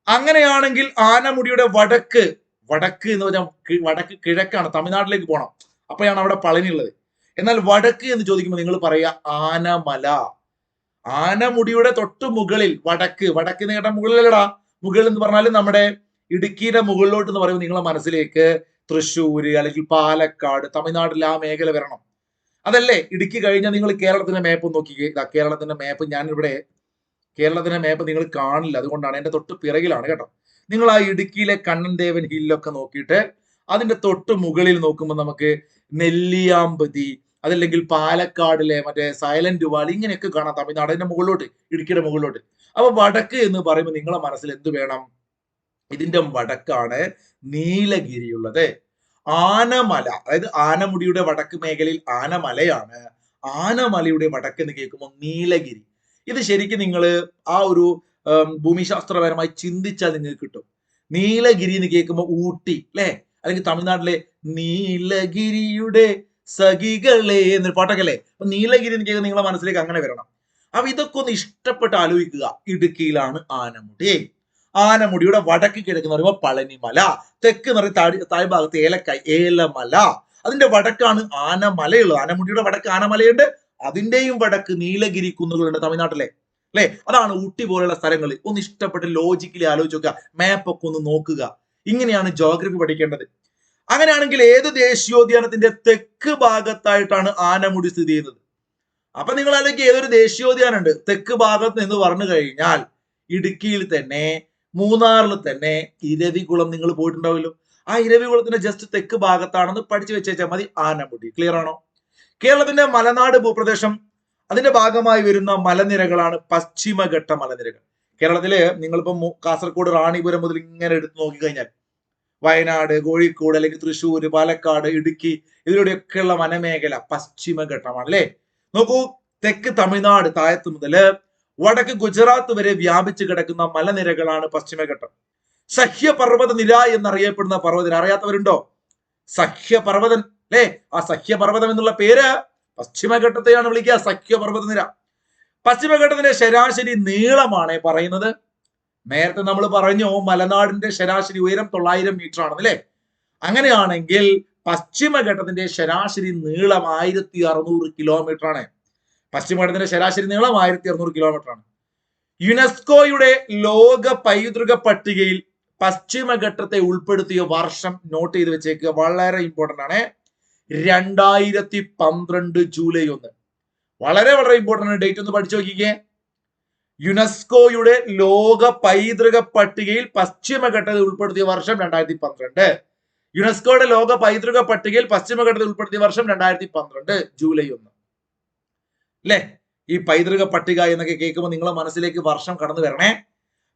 അങ്ങനെയാണെങ്കിൽ ആനമുടിയുടെ വടക്ക് എന്ന് പറഞ്ഞാൽ വടക്ക് കിഴക്കാണ്, തമിഴ്നാട്ടിലേക്ക് പോകണം. അപ്പോഴാണ് അവിടെ പളനി ഉള്ളത്. എന്നാൽ വടക്ക് എന്ന് ചോദിക്കുമ്പോൾ നിങ്ങൾ പറയുക ആനമല. ആനമുടിയുടെ തൊട്ട് മുകളിൽ വടക്ക് എന്ന് കേട്ടാൽ മുകളിലല്ലടാ, മുകളിൽ എന്ന് പറഞ്ഞാൽ നമ്മുടെ ഇടുക്കിയുടെ മുകളിലോട്ട് എന്ന് പറയുമ്പോൾ നിങ്ങളെ മനസ്സിലേക്ക് തൃശ്ശൂര് അല്ലെങ്കിൽ പാലക്കാട്, തമിഴ്നാട്ടിലെ ആ മേഖല വരണം. അതല്ലേ ഇടുക്കി കഴിഞ്ഞാൽ നിങ്ങൾ കേരളത്തിന്റെ മാപ്പ് നോക്കിക്കേ. കേരളത്തിന്റെ മാപ്പ് കേരളത്തിന്റെ മാപ്പ് നിങ്ങൾ കാണില്ല, അതുകൊണ്ടാണ്, എന്റെ തൊട്ട് പിറകിലാണ് കേട്ടോ. നിങ്ങൾ ആ ഇടുക്കിയിലെ കണ്ണൻ ദേവൻ ഹില്ലൊക്കെ നോക്കിയിട്ട് അതിന്റെ തൊട്ട് മുകളിൽ നോക്കുമ്പോൾ നമുക്ക് നെല്ലിയാമ്പതി, അതല്ലെങ്കിൽ പാലക്കാടിലെ മറ്റേ സൈലന്റ് വാലി, ഇങ്ങനെയൊക്കെ കാണാം തമിഴ്നാടിന്റെ മുകളിലോട്ട്, ഇടുക്കിയുടെ മുകളിലോട്ട്. അപ്പൊ വടക്ക് എന്ന് പറയുമ്പോൾ നിങ്ങളെ മനസ്സിൽ എന്ത് വേണം? ഇതിന്റെ വടക്കാണ് നീലഗിരിയുള്ളത്. ആനമല, അതായത് ആനമുടിയുടെ വടക്ക് മേഖലയിൽ ആനമലയാണ്. ആനമലയുടെ വടക്ക് എന്ന് കേൾക്കുമ്പോൾ നീലഗിരി. ഇത് ശരിക്കും നിങ്ങൾ ആ ഒരു ഭൂമിശാസ്ത്രപരമായി ചിന്തിച്ചാൽ നിങ്ങൾക്ക് കിട്ടും. നീലഗിരി എന്ന് കേൾക്കുമ്പോൾ ഊട്ടി അല്ലെ, അല്ലെങ്കിൽ തമിഴ്നാട്ടിലെ നീലഗിരിയുടെ സഖികളെ എന്നൊരു പാട്ടൊക്കെ അല്ലേ. അപ്പൊ നീലഗിരി എന്ന് കേൾക്കുമ്പോൾ നിങ്ങളെ മനസ്സിലേക്ക് അങ്ങനെ വരണം. അപ്പൊ ഇതൊക്കെ ഒന്ന് ഇഷ്ടപ്പെട്ട് ആലോചിക്കുക. ഇടുക്കിയിലാണ് ആനമുടി. ആനമുടിയുടെ വടക്ക് കിഴക്ക് എന്ന് പറയുമ്പോൾ പളനിമല, തെക്ക് എന്ന് പറയുന്ന താഴ്ഭാഗത്ത് ഏലമല, അതിന്റെ വടക്കാണ് ആനമലയുള്ളത്. ആനമുടിയുടെ വടക്ക് ആനമലയുണ്ട്, അതിന്റെയും വടക്ക് നീലഗിരി കുന്നുകളുണ്ട് തമിഴ്നാട്ടിലെ, അല്ലെ? അതാണ് ഊട്ടി പോലുള്ള സ്ഥലങ്ങൾ. ഒന്ന് ഇഷ്ടപ്പെട്ട് ലോജിക്കലി ആലോചിച്ച് നോക്കുക, മാപ്പൊക്കെ ഒന്ന് നോക്കുക. ഇങ്ങനെയാണ് ജോഗ്രഫി പഠിക്കേണ്ടത്. അങ്ങനെയാണെങ്കിൽ ഏത് ദേശീയോദ്യാനത്തിന്റെ തെക്ക് ഭാഗത്തായിട്ടാണ് ആനമുടി സ്ഥിതി ചെയ്യുന്നത്? അപ്പൊ നിങ്ങൾ അല്ലെങ്കിൽ ഏതൊരു ദേശീയോദ്യാനം ഉണ്ട് തെക്ക് ഭാഗത്ത് എന്ന് പറഞ്ഞു കഴിഞ്ഞാൽ ഇടുക്കിയിൽ തന്നെ, മൂന്നാറിൽ തന്നെ ഇരവികുളം നിങ്ങൾ പോയിട്ടുണ്ടാവുമല്ലോ. ആ ഇരവികുളത്തിന്റെ ജസ്റ്റ് തെക്ക് ഭാഗത്താണെന്ന് പഠിച്ചു വെച്ചാൽ മതി ആനമുടി. ക്ലിയർ ആണോ? കേരളത്തിന്റെ മലനാട് ഭൂപ്രദേശം, അതിന്റെ ഭാഗമായി വരുന്ന മലനിരകളാണ് പശ്ചിമഘട്ട മലനിരകൾ. കേരളത്തില് നിങ്ങളിപ്പോ കാസർഗോഡ് റാണിപുരം മുതൽ ഇങ്ങനെ എടുത്തു നോക്കിക്കഴിഞ്ഞാൽ വയനാട്, കോഴിക്കോട്, അല്ലെങ്കിൽ തൃശ്ശൂർ, പാലക്കാട്, ഇടുക്കി, ഇതിലൂടെയൊക്കെയുള്ള വനമേഖല പശ്ചിമഘട്ടമാണ്, അല്ലെ? നോക്കൂ, തെക്ക് തമിഴ്നാട് താഴത്ത് മുതൽ വടക്ക് ഗുജറാത്ത് വരെ വ്യാപിച്ചു കിടക്കുന്ന മലനിരകളാണ് പശ്ചിമഘട്ടം. സഹ്യപർവ്വത നിര എന്നറിയപ്പെടുന്ന പർവ്വതനിര അറിയാത്തവരുണ്ടോ? സഹ്യപർവ്വതൻ, അല്ലെ? ആ സഹ്യപർവ്വതം എന്നുള്ള പേര് പശ്ചിമഘട്ടത്തെയാണ് വിളിക്കുക, സഖ്യപർവ്വത നിര. പശ്ചിമഘട്ടത്തിന്റെ ശരാശരി നീളമാണ് പറയുന്നത്. നേരത്തെ നമ്മൾ പറഞ്ഞു മലനാടിന്റെ ശരാശരി ഉയരം 900 മീറ്റർ ആണെന്ന്, അല്ലെ? അങ്ങനെയാണെങ്കിൽ പശ്ചിമഘട്ടത്തിന്റെ ശരാശരി നീളം 1600 കിലോമീറ്റർ ആണ്. പശ്ചിമഘട്ടത്തിന്റെ ശരാശരി നീളം 1600 കിലോമീറ്റർ ആണ്. യുനെസ്കോയുടെ ലോക പൈതൃക പട്ടികയിൽ പശ്ചിമഘട്ടത്തെ ഉൾപ്പെടുത്തിയ വർഷം നോട്ട് ചെയ്ത് വെച്ചേക്കുക, വളരെ ഇമ്പോർട്ടന്റ് ആണ്. 2012 ജൂലൈ 1. വളരെ വളരെ ഇമ്പോർട്ടന്റ് ആണ്, ഡേറ്റ് ഒന്ന് പഠിച്ചു നോക്കിക്കേ. യുനെസ്കോയുടെ ലോക പൈതൃക പട്ടികയിൽ പശ്ചിമഘട്ടത്തെ ഉൾപ്പെടുത്തിയ വർഷം 2012. യുനെസ്കോയുടെ ലോക പൈതൃക പട്ടികയിൽ പശ്ചിമഘട്ടത്തെ ഉൾപ്പെടുത്തിയ വർഷം 2012 ജൂലൈ 1. അല്ലെ? ഈ പൈതൃക പട്ടിക എന്നൊക്കെ കേൾക്കുമ്പോൾ നിങ്ങളെ മനസ്സിലേക്ക് വർഷം കടന്നു വരണേ.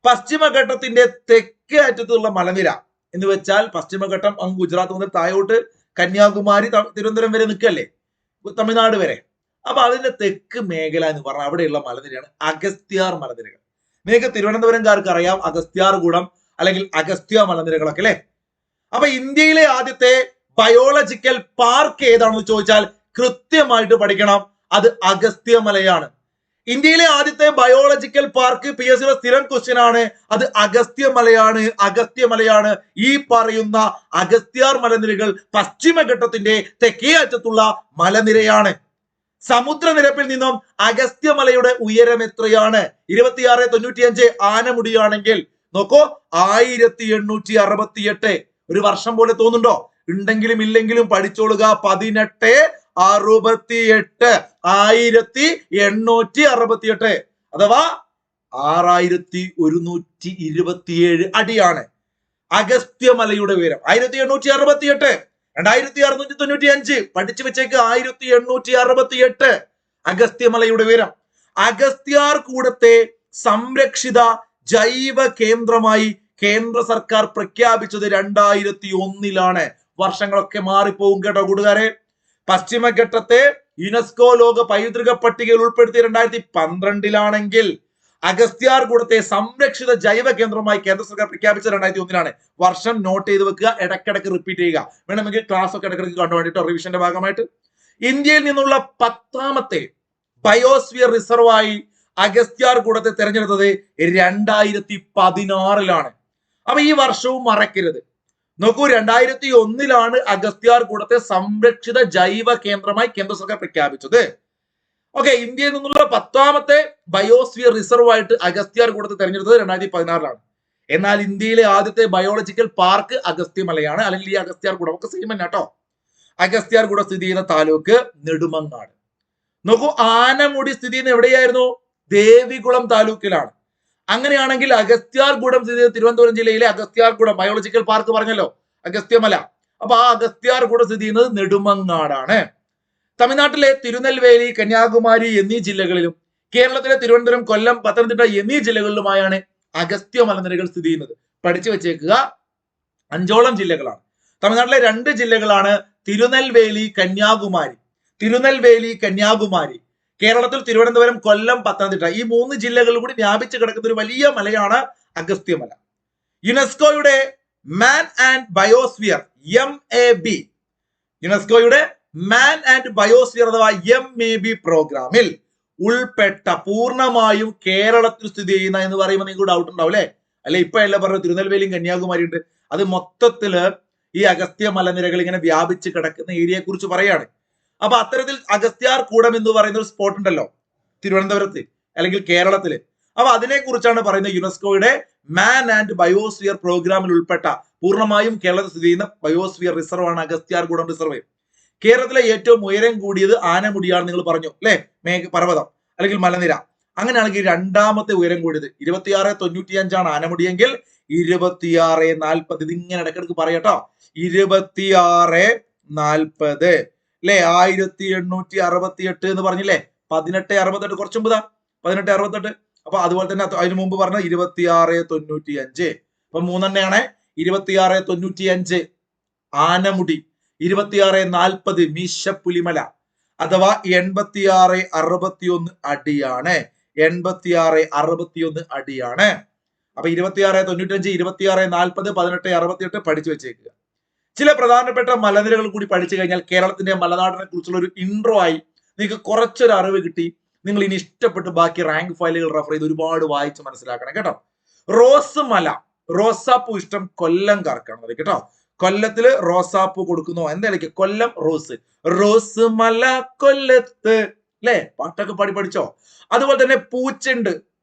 പശ്ചിമഘട്ടത്തിന്റെ തെക്കേ അറ്റത്തുള്ള മലനിര എന്ന് വെച്ചാൽ പശ്ചിമഘട്ടം അങ്ങ് ഗുജറാത്ത് മുതൽ താഴോട്ട് കന്യാകുമാരി, തിരുവനന്തപുരം വരെ നിൽക്കല്ലേ, തമിഴ്നാട് വരെ. അപ്പൊ അതിന്റെ തെക്ക് മേഖല എന്ന് പറഞ്ഞാൽ അവിടെയുള്ള മലനിരയാണ് അഗസ്ത്യാർ മലനിരകൾ. നിങ്ങൾക്ക് തിരുവനന്തപുരംകാർക്ക് അറിയാം അഗസ്ത്യാർകൂടം അല്ലെങ്കിൽ അഗസ്ത്യ മലനിരകളൊക്കെ, അല്ലെ? അപ്പൊ ഇന്ത്യയിലെ ആദ്യത്തെ ബയോളജിക്കൽ പാർക്ക് ഏതാണെന്ന് ചോദിച്ചാൽ കൃത്യമായിട്ട് പഠിക്കണം, അത് അഗസ്ത്യമലയാണ്. ഇന്ത്യയിലെ ആദ്യത്തെ ബയോളജിക്കൽ പാർക്ക് PSC സ്ഥിരം ക്വസ്റ്റ്യൻ ആണ്, അത് അഗസ്ത്യമലയാണ്. അഗസ്ത്യമലയാണ്. ഈ പറയുന്ന അഗസ്ത്യാർ മലനിരകൾ പശ്ചിമഘട്ടത്തിന്റെ തെക്കേ അറ്റത്തുള്ള മലനിരയാണ്. സമുദ്രനിരപ്പിൽ നിന്നും അഗസ്ത്യമലയുടെ ഉയരം എത്രയാണ്? 2695 ആനമുടിയാണെങ്കിൽ നോക്കൂ 1868. ഒരു വർഷം പോലെ തോന്നുന്നുണ്ടോ? ഉണ്ടെങ്കിലും ഇല്ലെങ്കിലും പഠിച്ചോളുക. 1868, 1868 അഥവാ 6127 അടിയാണ് അഗസ്ത്യമലയുടെ ഉയരം. 1868, 2695 പഠിച്ചു വെച്ചേക്ക്. 1868 അഗസ്ത്യമലയുടെ ഉയരം. അഗസ്ത്യാർ കൂടത്തെ സംരക്ഷിത ജൈവ കേന്ദ്രമായി കേന്ദ്ര സർക്കാർ പ്രഖ്യാപിച്ചത് 2001 വർഷങ്ങളൊക്കെ മാറിപ്പോകും കേട്ടോ കൂട്ടുകാരെ. പശ്ചിമഘട്ടത്തെ യുനെസ്കോ ലോക പൈതൃക പട്ടികയിൽ ഉൾപ്പെടുത്തിയ 2012 അഗസ്ത്യാർ കൂടത്തെ സംരക്ഷിത ജൈവ കേന്ദ്രമായി കേന്ദ്ര സർക്കാർ പ്രഖ്യാപിച്ചത് 2001 വർഷം നോട്ട് ചെയ്ത് വെക്കുക, ഇടയ്ക്കിടയ്ക്ക് റിപ്പീറ്റ് ചെയ്യുക. വേണമെങ്കിൽ ക്ലാസ് ഒക്കെ ഇടയ്ക്കിടയ്ക്ക് കണ്ടുവേണ്ടിട്ടോ റിവിഷന്റെ ഭാഗമായിട്ട്. ഇന്ത്യയിൽ നിന്നുള്ള 10ാമത്തെ ബയോസ്ഫിയർ റിസർവായി അഗസ്ത്യാർ കൂടത്തെ തെരഞ്ഞെടുത്തത് 2016 അപ്പൊ ഈ വർഷവും മറക്കരുത്. നോക്കൂ, 2001 അഗസ്ത്യാർ കൂടത്തെ സംരക്ഷിത ജൈവ കേന്ദ്രമായി കേന്ദ്ര സർക്കാർ പ്രഖ്യാപിച്ചത്. ഓക്കെ, ഇന്ത്യയിൽ നിന്നുള്ള 10ാമത്തെ ബയോസ്ഫിയർ റിസർവ് ആയിട്ട് അഗസ്ത്യാർ കൂടത്തെ തെരഞ്ഞെടുത്തത് 2016 എന്നാൽ ഇന്ത്യയിലെ ആദ്യത്തെ ബയോളജിക്കൽ പാർക്ക് അഗസ്ത്യമലയാണ്, അല്ലെങ്കിൽ ഈ അഗസ്ത്യാർ കൂടം ഒക്കെ സെയിം തന്നെ കേട്ടോ. അഗസ്ത്യാർ കൂടം സ്ഥിതി ചെയ്യുന്ന താലൂക്ക് നെടുമങ്ങാട്. നോക്കൂ, ആനമുടി സ്ഥിതി ചെയ്യുന്ന എവിടെയായിരുന്നു? ദേവികുളം താലൂക്കിലാണ്. അങ്ങനെയാണെങ്കിൽ അഗസ്ത്യാർ കൂടം സ്ഥിതി ചെയ്യുന്ന തിരുവനന്തപുരം ജില്ലയിലെ അഗസ്ത്യാർ കൂടം ബയോളജിക്കൽ പാർക്ക് പറഞ്ഞല്ലോ, അഗസ്ത്യമല. അപ്പൊ ആ അഗസ്ത്യാർ കൂടം സ്ഥിതി ചെയ്യുന്നത് നെടുമങ്ങാടാണ്. തമിഴ്നാട്ടിലെ തിരുനെൽവേലി, കന്യാകുമാരി എന്നീ ജില്ലകളിലും കേരളത്തിലെ തിരുവനന്തപുരം, കൊല്ലം, പത്തനംതിട്ട എന്നീ ജില്ലകളിലുമായാണ് അഗസ്ത്യ മലനിരകൾ സ്ഥിതി ചെയ്യുന്നത്. പഠിച്ചു വെച്ചേക്കുക, 5ഓളം ജില്ലകളാണ്. തമിഴ്നാട്ടിലെ 2 ജില്ലകളാണ് തിരുനെൽവേലി, കന്യാകുമാരി. തിരുനെൽവേലി, കന്യാകുമാരി. കേരളത്തിൽ തിരുവനന്തപുരം, കൊല്ലം, പത്തനംതിട്ട ഈ 3 ജില്ലകളിൽ കൂടി വ്യാപിച്ചു കിടക്കുന്ന ഒരു വലിയ മലയാണ് അഗസ്ത്യമല. യുനെസ്കോയുടെ മാൻ ആൻഡ് ബയോസ്ഫിയർ MAB, യുനെസ്കോയുടെ മാൻ ആൻഡ് ബയോസ്ഫിയർ അഥവാ MAB പ്രോഗ്രാമിൽ ഉൾപ്പെട്ട പൂർണ്ണമായും കേരളത്തിൽ സ്ഥിതി ചെയ്യുന്ന എന്ന് പറയുമ്പോൾ നിങ്ങൾക്ക് ഡൗട്ട് ഉണ്ടാവും അല്ലെ? അല്ലെ ഇപ്പൊ എല്ലാം പറഞ്ഞു തിരുനെൽവേലിയും കന്യാകുമാരി ഉണ്ട്. അത് മൊത്തത്തില് ഈ അഗസ്ത്യ മലനിരകൾ ഇങ്ങനെ വ്യാപിച്ച് കിടക്കുന്ന ഏരിയയെ കുറിച്ച് പറയാണ്. അപ്പൊ അത്തരത്തിൽ അഗസ്ത്യാർ കൂടം എന്ന് പറയുന്ന ഒരു സ്പോട്ട് ഉണ്ടല്ലോ തിരുവനന്തപുരത്ത് അല്ലെങ്കിൽ കേരളത്തില്. അപ്പൊ അതിനെ കുറിച്ചാണ് പറയുന്നത് യുനെസ്കോയുടെ മാൻ ആൻഡ് ബയോസ്ഫിയർ പ്രോഗ്രാമിൽ ഉൾപ്പെട്ട പൂർണ്ണമായും കേരളത്തിൽ സ്ഥിതി ചെയ്യുന്ന ബയോസ്ഫിയർ റിസർവ് ആണ് അഗസ്ത്യാർകൂടം റിസർവ്. കേരളത്തിലെ ഏറ്റവും ഉയരം കൂടിയത് ആനമുടിയാണ് നിങ്ങൾ പറഞ്ഞു അല്ലെ? പർവ്വതം അല്ലെങ്കിൽ മലനിര. അങ്ങനെയാണെങ്കിൽ രണ്ടാമത്തെ ഉയരം കൂടിയത് 26.95 ആനമുടിയെങ്കിൽ 26.40 ഇതിങ്ങനെ ഇടക്കിടക്ക് പറയട്ടോ. 26.40 അല്ലെ? 1868 എന്ന് പറഞ്ഞില്ലേ? 1868 കുറച്ച് മുമ്പ് 1868. അപ്പൊ അതുപോലെ തന്നെ അതിനു മുമ്പ് പറഞ്ഞ 26.95. അപ്പൊ മൂന്നെണ്ണയാണ്. 26.95 ആനമുടി, 26.40 മീശപ്പുലിമല അഥവാ 86.61 അടിയാണ്. 86.61 അടിയാണ്. അപ്പൊ 26.95, 26.40, 18.68 പഠിച്ചു വെച്ചേക്കുക. ചില പ്രധാനപ്പെട്ട മലനിരകൾ കൂടി പഠിച്ചു കഴിഞ്ഞാൽ കേരളത്തിന്റെ മലനാടിനെ കുറിച്ചുള്ള ഒരു ഇൻട്രോ ആയി നിങ്ങൾക്ക് കുറച്ചൊരു അറിവ് കിട്ടി. നിങ്ങൾ ഇനി ഇഷ്ടപ്പെട്ട് ബാക്കി റാങ്ക് ഫയലുകൾ റെഫർ ചെയ്ത് ഒരുപാട് വായിച്ച് മനസ്സിലാക്കണം കേട്ടോ. റോസ് മല, റോസാപ്പൂ ഇഷ്ടം കൊല്ലംകാർക്കാണ് കേട്ടോ. കൊല്ലത്തില് റോസാപ്പൂ കൊടുക്കുന്നു. എന്തായാലും കൊല്ലം റോസ്, റോസ് മല കൊല്ലത്ത് അല്ലെ? പാട്ടൊക്കെ പാടി പഠിച്ചോ? അതുപോലെ തന്നെ പൂച്ചുണ്ട്.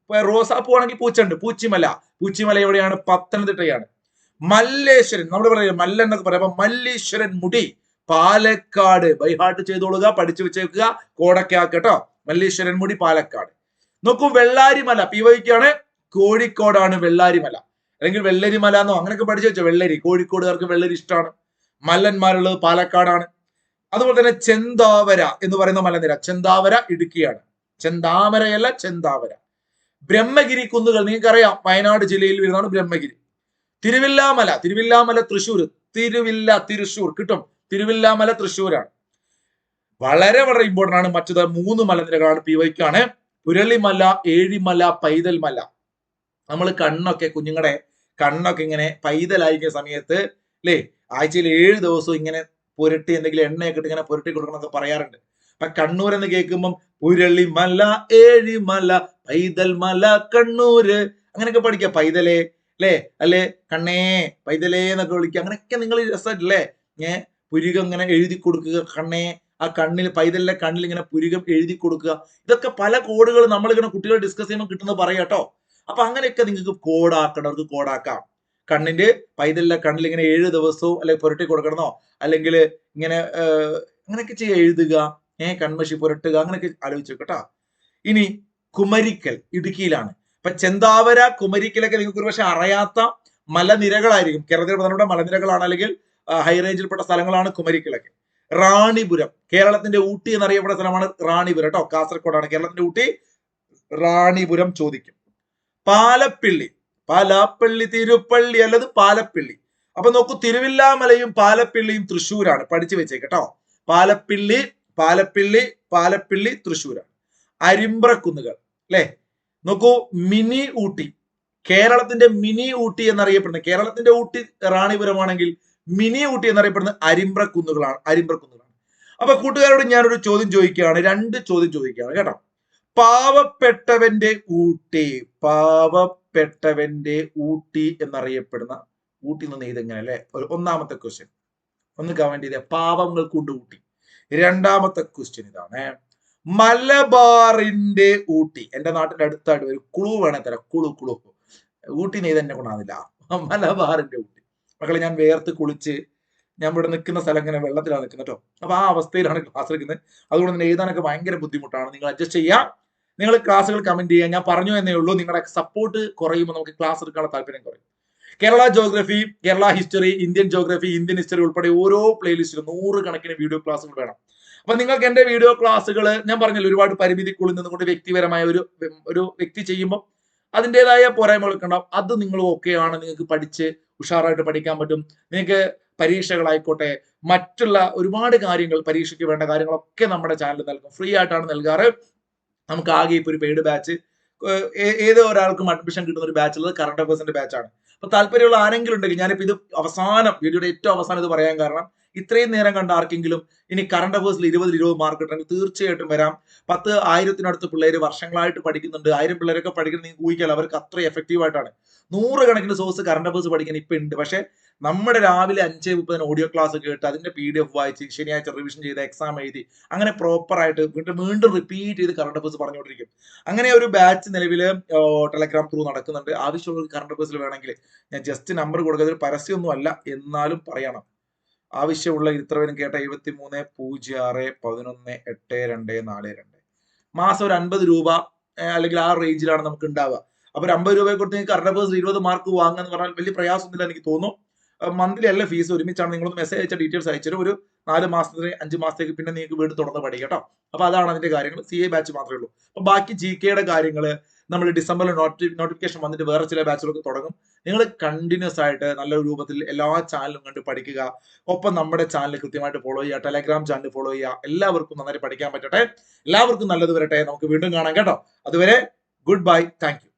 റോസാപ്പൂ ആണെങ്കിൽ പൂച്ചുണ്ട്. പൂച്ചിമല, പൂച്ചിമല എവിടെയാണ്? പത്തനംതിട്ടയാണ്. മല്ലേശ്വരൻ, നമ്മൾ പറയുന്നത് മല്ല എന്നൊക്കെ പറയുമ്പോ മല്ലീശ്വരൻ മുടി പാലക്കാട്. ബൈഹാർട്ട് ചെയ്തോളുക, പഠിച്ചു വെച്ചേക്കുക, കോടക്കാക്കട്ടോ. മല്ലീശ്വരൻ മുടി പാലക്കാട്. നോക്കൂ വെള്ളാരിമല, പിവൈക്കാണ്, കോഴിക്കോടാണ് വെള്ളാരിമല. അല്ലെങ്കിൽ വെള്ളരിമല എന്നോ അങ്ങനെയൊക്കെ പഠിച്ചു വെച്ചോ. വെള്ളരി, കോഴിക്കോടുകാർക്ക് വെള്ളരി ഇഷ്ടമാണ്. മല്ലന്മാരുള്ളത് പാലക്കാടാണ്. അതുപോലെ തന്നെ ചെന്താവര എന്ന് പറയുന്ന മലനിര, ചെന്താവര ഇടുക്കിയാണ്. ചെന്താമരയല്ല, ചെന്താവര. ബ്രഹ്മഗിരി കുന്നുകൾ നിങ്ങൾക്കറിയാം, വയനാട് ജില്ലയിൽ വരുന്നതാണ് ബ്രഹ്മഗിരി. തിരുവില്ലാമല, തിരുവില്ലാമല തൃശ്ശൂർ, തൃശ്ശൂർ കിട്ടും. തിരുവില്ലാമല തൃശ്ശൂരാണ്. വളരെ വളരെ ഇമ്പോർട്ടന്റ് ആണ്. മറ്റത് 3 മലനിരകളാണ് പിവൈക്കാണ്. പുരളിമല, ഏഴിമല, പൈതൽ മല. നമ്മൾ കണ്ണൊക്കെ കുഞ്ഞുങ്ങളുടെ കണ്ണൊക്കെ ഇങ്ങനെ പൈതലായിരിക്കുന്ന സമയത്ത് അല്ലേ, ആഴ്ചയിൽ 7 ദിവസവും ഇങ്ങനെ പുരട്ടി എന്തെങ്കിലും എണ്ണയൊക്കെ ഇട്ട് ഇങ്ങനെ പുരട്ടി കൊടുക്കണം എന്നൊക്കെ പറയാറുണ്ട്. അപ്പൊ കണ്ണൂർ എന്ന് കേൾക്കുമ്പം പുരളിമല, ഏഴിമല, പൈതൽ മല, കണ്ണൂര് അങ്ങനെയൊക്കെ പഠിക്കുക. പൈതലേ അല്ലേ, അല്ലെ കണ്ണേ പൈതലേ എന്നൊക്കെ വിളിക്കുക. അങ്ങനെയൊക്കെ നിങ്ങൾ രസമായിട്ടില്ലേ? പുരികം ഇങ്ങനെ എഴുതി കൊടുക്കുക. കണ്ണേ, ആ കണ്ണിൽ പൈതലിന്റെ കണ്ണിൽ ഇങ്ങനെ പുരികം എഴുതി കൊടുക്കുക. ഇതൊക്കെ പല കോഡുകൾ നമ്മളിങ്ങനെ കുട്ടികൾ ഡിസ്കസ് ചെയ്യുമ്പോൾ കിട്ടുന്നത് പറയാട്ടോ. അപ്പൊ അങ്ങനെയൊക്കെ നിങ്ങൾക്ക് കോഡാക്കേണ്ടവർക്ക് കോഡാക്കാം. കണ്ണിന്റെ പൈതലിന്റെ കണ്ണിൽ ഇങ്ങനെ 7 ദിവസവും അല്ലെങ്കിൽ പുരട്ടി കൊടുക്കണമെന്നോ അല്ലെങ്കിൽ ഇങ്ങനെ അങ്ങനെയൊക്കെ ചെയ്യുക, എഴുതുക, കൺമഷി പുരട്ടുക, അങ്ങനെയൊക്കെ ആലോചിച്ചു കേട്ടോ. ഇനി കുമരിക്കൽ ഇടുക്കിയിലാണ്. അപ്പൊ ചെന്താവര, കുമരിക്കലൊക്കെ നിങ്ങൾക്ക് ഒരുപക്ഷെ അറിയാത്ത മലനിരകളായിരിക്കും. കേരളത്തിലെ പ്രധാനപ്പെട്ട മലനിരകളാണ് അല്ലെങ്കിൽ ഹൈ റേഞ്ചിൽപ്പെട്ട സ്ഥലങ്ങളാണ് കുമരിക്കലൊക്കെ. റാണിപുരം, കേരളത്തിന്റെ ഊട്ടി എന്നറിയപ്പെടുന്ന സ്ഥലമാണ് റാണിപുരം കേട്ടോ. കാസർഗോഡാണ് കേരളത്തിന്റെ ഊട്ടി. റാണിപുരം ചോദിക്കും. പാലപ്പിള്ളി, പാലാപ്പള്ളി, തിരുപ്പള്ളി അല്ലത് പാലപ്പിള്ളി. അപ്പൊ നോക്കൂ, തിരുവില്ലാമലയും പാലപ്പിള്ളിയും തൃശ്ശൂരാണ്. പഠിച്ചു വെച്ചേക്കട്ടോ. പാലപ്പിള്ളി, പാലപ്പിള്ളി, പാലപ്പിള്ളി തൃശ്ശൂരാണ്. അരിമ്പ്രക്കുന്നുകൾ അല്ലെ? നോക്കൂ, മിനി ഊട്ടി, കേരളത്തിന്റെ മിനി ഊട്ടി എന്നറിയപ്പെടുന്നത്, കേരളത്തിന്റെ ഊട്ടി റാണിപുരമാണെങ്കിൽ മിനി ഊട്ടി എന്നറിയപ്പെടുന്നത് അരിമ്പ്രക്കുന്നുകളാണ്. അരിമ്പ്രക്കുന്നുകളാണ്. അപ്പൊ കൂട്ടുകാരോട് ഞാനൊരു ചോദ്യം ചോദിക്കുകയാണ്, 2 ചോദ്യം ചോദിക്കുകയാണ് കേട്ടോ. പാവപ്പെട്ടവന്റെ ഊട്ടി, പാവപ്പെട്ടവന്റെ ഊട്ടി എന്നറിയപ്പെടുന്ന ഊട്ടി നിന്ന് ഇതെങ്ങനെ അല്ലെ? ഒന്നാമത്തെ ക്വസ്റ്റ്യൻ ഒന്ന് കമന്റ് ചെയ്തേ. പാവങ്ങൾക്കുണ്ട് ഊട്ടി. രണ്ടാമത്തെ ക്വസ്റ്റ്യൻ ഇതാണ്, മലബാറിന്റെ ഊട്ടി. എന്റെ നാട്ടിന്റെ അടുത്തായിട്ട് ഒരു കുളു വേണേ തരാം. കുളു ഊട്ടി നെയ്ത് എന്നെ കൊണ്ടാവില്ല. മലബാറിന്റെ ഊട്ടി. മക്കളെ, ഞാൻ വേർത്ത് കുളിച്ച് ഞാൻ ഇവിടെ നിൽക്കുന്ന സ്ഥലം ഇങ്ങനെ വെള്ളത്തിലാണ് നിൽക്കുന്നത് കേട്ടോ. അപ്പൊ ആ അവസ്ഥയിലാണ് ക്ലാസ് എടുക്കുന്നത്. അതുകൊണ്ട് തന്നെ എഴുതാനൊക്കെ ഭയങ്കര ബുദ്ധിമുട്ടാണ്. നിങ്ങൾ അഡ്ജസ്റ്റ് ചെയ്യാം. നിങ്ങൾ ക്ലാസ്സുകൾ കമന്റ് ചെയ്യുക. ഞാൻ പറഞ്ഞു എന്നേ ഉള്ളൂ, നിങ്ങളുടെ സപ്പോർട്ട് കുറയുമ്പോൾ നമുക്ക് ക്ലാസ് എടുക്കാനുള്ള താല്പര്യം കുറയും. Kerala geography, Kerala history, Indian geography, Indian history ഉൾപ്പെടെ ഓരോ പ്ലേലിസ്റ്റിലും 100 കണക്കിന് വീഡിയോ ക്ലാസ്സുകൾ വേണം. അപ്പൊ നിങ്ങൾക്ക് എന്റെ വീഡിയോ ക്ലാസ്സുകൾ ഞാൻ പറഞ്ഞല്ലോ, ഒരുപാട് പരിമിതിക്കുള്ളിൽ നിന്നുകൊണ്ട് വ്യക്തിപരമായ ഒരു വ്യക്തി ചെയ്യുമ്പോൾ അതിൻ്റെതായ പോരായ്മകളൊക്കെ ഉണ്ടാവും. അത് നിങ്ങൾ ഓക്കെയാണ്, നിങ്ങൾക്ക് പഠിച്ച് ഉഷാറായിട്ട് പഠിക്കാൻ പറ്റും. നിങ്ങൾക്ക് പരീക്ഷകളായിക്കോട്ടെ, മറ്റുള്ള ഒരുപാട് കാര്യങ്ങൾ, പരീക്ഷയ്ക്ക് വേണ്ട കാര്യങ്ങളൊക്കെ നമ്മുടെ ചാനൽ നൽകും. ഫ്രീ ആയിട്ടാണ് നൽകാറ്. നമുക്ക് ആകെ ഇപ്പൊ ഒരു പെയ്ഡ് ബാച്ച്, ഏത് ഒരാൾക്കും അഡ്മിഷൻ കിട്ടുന്ന ഒരു ബാച്ച് ഉള്ളത് കറണ്ട് അഫയേഴ്സിന്റെ ബാച്ചാണ്. അപ്പൊ താല്പര്യമുള്ള ആരെങ്കിലും ഉണ്ടെങ്കിൽ, ഞാനിപ്പോ ഇത് അവസാനം വീഡിയോയുടെ ഏറ്റവും അവസാനം ഇത് പറയാൻ കാരണം ഇത്രയും നേരം കണ്ട ആർക്കെങ്കിലും ഇനി കറണ്ട് അഫേഴ്സിൽ 20 മാർക്ക് കിട്ടണമെങ്കിൽ തീർച്ചയായിട്ടും വരാം. 10,000-അടുത്ത് പിള്ളേര് വർഷങ്ങളായിട്ട് പഠിക്കുന്നുണ്ട്. 1000 പിള്ളേരൊക്കെ പഠിക്കുന്നത് നിങ്ങൾക്ക് ഊഹിക്കാലോ, അവർക്ക് അത്ര എഫക്റ്റീവ് ആയിട്ടാണ്. 100 കണക്കിന് സോഴ്സ് കറണ്ട് അഫേഴ്സ് പഠിക്കാൻ ഇപ്പൊ ഉണ്ട്. പക്ഷെ നമ്മുടെ രാവിലെ 5:30 ഓഡിയോ ക്ലാസ് കേട്ട് അതിന്റെ PDF വായിച്ച് ശനിയാഴ്ച റിവിഷൻ ചെയ്ത് എക്സാം എഴുതി അങ്ങനെ പ്രോപ്പർ ആയിട്ട് വീണ്ടും റിപ്പീറ്റ് ചെയ്ത് കറണ്ട് അഫേഴ്സ് പറഞ്ഞുകൊണ്ടിരിക്കും. അങ്ങനെ ഒരു ബാച്ച് നിലവിൽ ടെലഗ്രാം ത്രൂ നടക്കുന്നുണ്ട്. ആവശ്യമുള്ള കറണ്ട് അഫേഴ്സിൽ വേണമെങ്കിൽ ഞാൻ ജസ്റ്റ് നമ്പർ കൊടുക്കുന്നത് പരസ്യമൊന്നും അല്ല, എന്നാലും പറയണം. ആവശ്യമുള്ള ഇത്ര പേരും കേട്ട 7306118242 മാസം ഒരു 50 രൂപ അല്ലെങ്കിൽ ആ റേഞ്ചിലാണ് നമുക്ക് ഉണ്ടാവുക. അപ്പൊ ഒരു 50 രൂപയെ കൊടുത്ത് കറണ്ട് അഫേഴ്സ് 20 മാർക്ക് വാങ്ങുക എന്ന് പറഞ്ഞാൽ വലിയ പ്രയാസമൊന്നുമില്ല എനിക്ക് തോന്നുന്നു. മന്ത്ലി അല്ല ഫീസ്, ഒരുമിച്ചാണ്. നിങ്ങളൊന്ന് മെസ്സേജ് അയച്ച ഡീറ്റെയിൽസ് അയച്ചു ഒരു 4 മാസത്തിന് 5 മാസത്തേക്ക് പിന്നെ നിങ്ങൾക്ക് വീട് തുറന്ന് പഠിക്കാം കേട്ടോ. അപ്പൊ അതാണ് അതിന്റെ കാര്യങ്ങൾ. CA ബാച്ച് മാത്രമേ ഉള്ളൂ. അപ്പൊ ബാക്കി GK കാര്യങ്ങൾ നമ്മൾ ഡിസംബറിൽ നോട്ടിഫിക്കേഷൻ വന്നിട്ട് വേറെ ചില ബാച്ചുകളൊക്കെ തുടങ്ങും. നിങ്ങൾ കണ്ടിന്യൂസ് ആയിട്ട് നല്ല രൂപത്തിൽ എല്ലാ ചാനലും കണ്ട് പഠിക്കുക. ഒപ്പം നമ്മുടെ ചാനൽ കൃത്യമായിട്ട് ഫോളോ ചെയ്യുക, ടെലഗ്രാം ചാനൽ ഫോളോ ചെയ്യുക. എല്ലാവർക്കും നന്നായിട്ട് പഠിക്കാൻ പറ്റട്ടെ, എല്ലാവർക്കും നല്ലത് വരട്ടെ. നമുക്ക് വീണ്ടും കാണാം കേട്ടോ. അതുവരെ ഗുഡ് ബൈ, താങ്ക് യു.